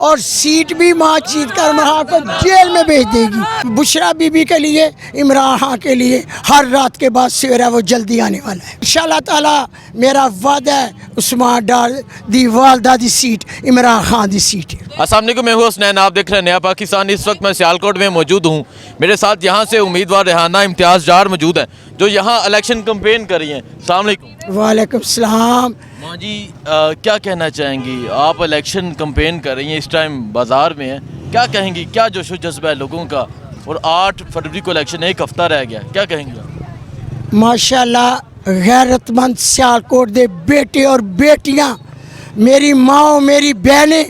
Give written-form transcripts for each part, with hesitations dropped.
اور سیٹ بھی ماں جیت کر عمران کو جیل میں بھیج دے گی۔ بشرا بی بی کے لیے، عمران خان کے لیے ہر رات کے بعد سویرا وہ جلدی آنے والا ہے انشاءاللہ تعالی۔ میرا وعدہ ہے عثمان ڈار دی والدہ دی سیٹ عمران خان دی سیٹ ہے۔ السلام علیکم، میں ہوں حسنین، آپ دیکھ رہے ہیں نیا پاکستان۔ اس وقت میں سیالکوٹ میں موجود ہوں۔ میرے ساتھ یہاں سے امیدوار ریحانہ امتیاز ڈار موجود ہیں جو یہاں الیکشن کمپین کر رہی ہیں۔ السلام علیکم۔ وعلیکم السلام۔ ماں جی کیا کہنا چاہیں گی؟ آپ الیکشن کمپین کر رہی ہیں، اس ٹائم بازار میں ہیں، کیا کہیں گی؟ کیا جوش و جذبہ ہے لوگوں کا؟ اور 8 فروری کو الیکشن، ایک ہفتہ رہ گیا، کیا کہیں گے آپ؟ ماشاءاللہ غیرت مند سیالکوٹ دے بیٹے اور بیٹیاں، میری ماں میری بہنیں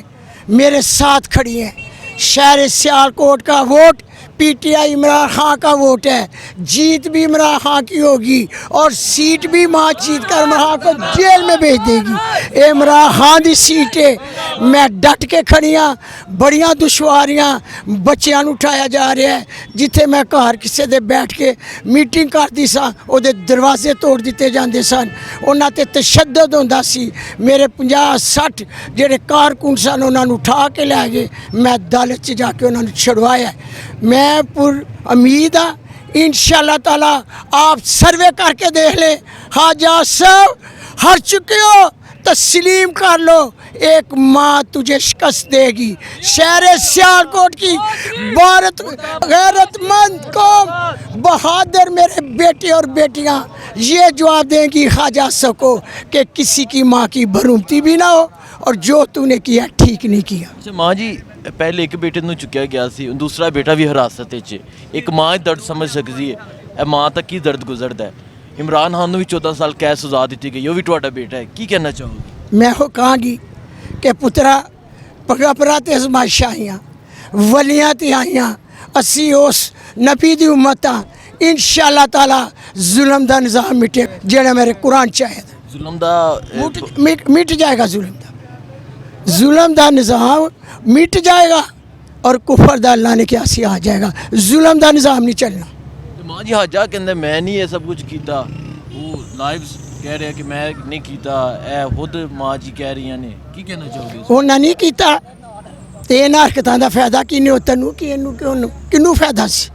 میرے ساتھ کھڑی ہیں۔ شہر سیالکوٹ کا vote P T I Imran Khan کا ووٹ ہے، جیت بھی عمران خان کی ہوگی اور سیٹ بھی ماں جیت کر عمران کو جیل میں بھیج دے گی۔ عمران خان دی سیٹ ہے، میں ڈٹ کے کھڑیاں، بڑیاں دشواریاں بچیاں نوں اٹھایا جا رہا ہے۔ جتھے میں گھر کسے دے بیٹھ کے میٹنگ کرتی سا، او دے دروازے توڑ دیتے جاندے سن، انہاں تے تشدد ہوندا سی۔ میرے 50-60 جڑے کارکن سن انہاں نوں اٹھا کے لے گئے، میں عدالت چ جا کے انہاں نوں چھڑوایا۔ میں پر امید ہاں انشاءاللہ تعالی آپ سروے کر کے دیکھ لیں، خواجہ صاحب ہر چکے ہو تسلیم کر لو، ایک ماں تجھے شکست دے گی۔ شہر سیالکوٹ کی بھارت غیرت مند قوم، بہادر میرے بیٹے اور بیٹیاں یہ جواب دیں گی خواجہ صاحب کو کہ کسی کی ماں کی بھرومتی بھی نہ ہو اور جو تو نے کیا ٹھیک نہیں کیا۔ اچھا ماں جی، پہلے ایک بیٹے نوں چکیا گیا سی، دوسرا بیٹا بھی حراست وچ، ایک ماں درد سمجھ سکتی ہے، اے ماں تک کی درد گزردا ہے۔ عمران خان نوں بھی 14 سال قید سزا دیتی گئی، وہ بھی تہاڈا بیٹا ہے، کی کہنا چاہو گے؟ میں ہو کہاں گی کہ پترا پگپرا تے ازمائشاں آئیاں، ولیاں تے آئیاں، اسی اس نبی دی امت ہاں۔ انشاءاللہ تعالی ظلم دا نظام مٹے جڑا میرے قرآن چاہے ظلم دا مٹ جائے گا، ظلم دا نظام مٹ جائے گا اور کفر دا اللہ نے کیا سی آ جائے گا۔ ظلم دا نظام نہیں چلنا۔ ماں جی حاجہ کہندے میں نہیں یہ سب کچھ کیتا، وہ لائیو کہہ رہے کہ میں نہیں کیتا، اے خود ماں جی کہہ رہی ہیں، کی کہنا چاہو گے؟ انہاں نہیں کیتا تے انہاں حرکتاں دا فائدہ کینوں تینوں کی اینوں کنوں فائدہ سی؟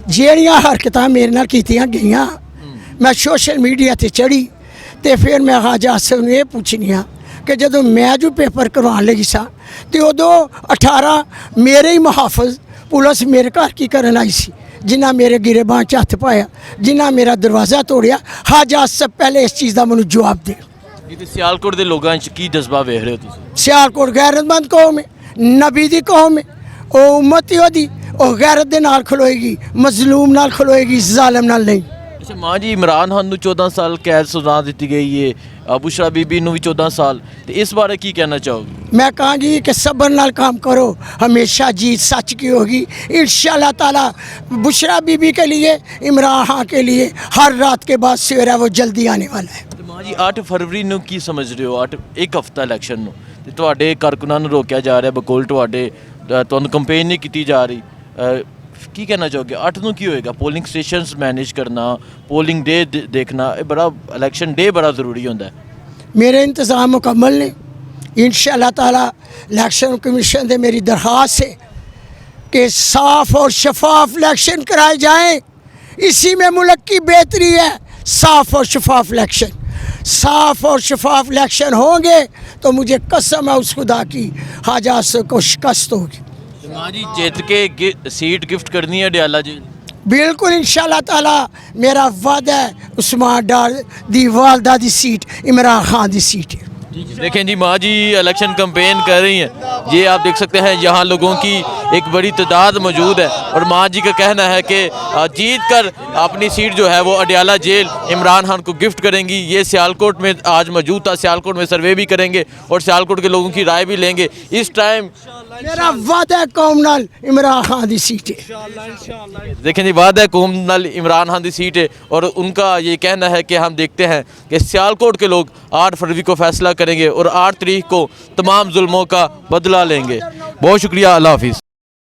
جیڑیاں حرکتاں میرے نال کیتیاں گئیاں، میں سوشل میڈیا تے چڑھی تے پھر میں خواجہ صاحب نوں یہ پوچھنیاں کہ جدوں میں جو پیپر کروان لگی سا تے ادو 18 میرے ہی محافظ پولیس میرے گھر کی کرن آئی سی، جنہ میرے گریباں چ ہتھ پایا، جنہ میرا دروازہ توڑیا۔ خواجہ صاحب پہلے اس چیز دا مینوں جواب دے۔ سیالکوٹ دے لوگاں وچ کی جذبہ ویکھ رہے ہو تسی؟ سیالکوٹ غیرت مند قوم ہے، نبی دی قوم ہے، او امت ہی دی، او غیرت دے نال کھلوئے گی، مظلوم نال کھلوئے گی، ظالم نال نہیں۔ اچھا ماں جی، عمران خان نوں 14 سال قید سزا دیتی گئی ہے، بشرا بی بی نوں بھی 14 سال، تے اس بارے کی کہنا چاہو گے؟ میں کہاں گی کہ صبر نال کام کرو، ہمیشہ جیت سچ کی ہوگی انشاءاللہ تعالی۔ بشرا بی بی کے لیے، عمران خان کے لیے ہر رات کے بعد سویرا وہ جلدی آنے والا ہے۔ ماں جی 8 فروری نوں کی سمجھ رہے ہو؟ ایک ہفتہ الیکشن نوں تے تواڈے کارکناں نوں روکیا جا رہا ہے، بقول تواڈے تانوں کمپین نہیں کیتی جا رہی، کی کہنا چاہو گے؟ 8 نوں کی ہوئے گا؟ پولنگ سٹیشنز مینیج کرنا، پولنگ ڈے دیکھنا، بڑا الیکشن ڈے بڑا ضروری ہوتا ہے۔ میرے انتظام مکمل نے انشاءاللہ تعالی۔ الیکشن کمیشن سے میری درخواست ہے کہ صاف اور شفاف الیکشن کرائے جائیں، اسی میں ملک کی بہتری ہے۔ صاف اور شفاف الیکشن، صاف اور شفاف الیکشن ہوں گے تو مجھے قسم ہے اس خدا کی، خواجہ صاحب کو شکست ہوگی۔ ماں جی جیت کے سیٹ گفٹ کرنی ہے اڈیالہ جیل؟ بالکل انشاءاللہ تعالی، میرا وعدہ ہے عثمان ڈار دی والدہ دی سیٹ عمران خان دی سیٹ ہے۔ دیکھیں جی ماں جی الیکشن کمپین کر رہی ہیں، یہ آپ دیکھ سکتے ہیں یہاں لوگوں کی ایک بڑی تعداد موجود ہے، اور ماں جی کا کہنا ہے کہ جیت کر اپنی سیٹ جو ہے وہ اڈیالہ جیل عمران خان کو گفٹ کریں گی۔ یہ سیالکوٹ میں آج موجود تھا، سیالکوٹ میں سروے بھی کریں گے اور سیالکوٹ کے لوگوں کی رائے بھی لیں گے۔ اس ٹائم میرا وعدہ ہے قوم نال عمران خان دی سیٹ ہے۔ دیکھیں جی وعدہ ہے قوم نال عمران خان دی سیٹ ہے، اور ان کا یہ کہنا ہے کہ ہم دیکھتے ہیں کہ سیالکوٹ کے لوگ 8 فروری کو فیصلہ کریں گے اور 8 تاریخ کو تمام ظلموں کا بدلہ لیں گے۔ بہت شکریہ، اللہ حافظ۔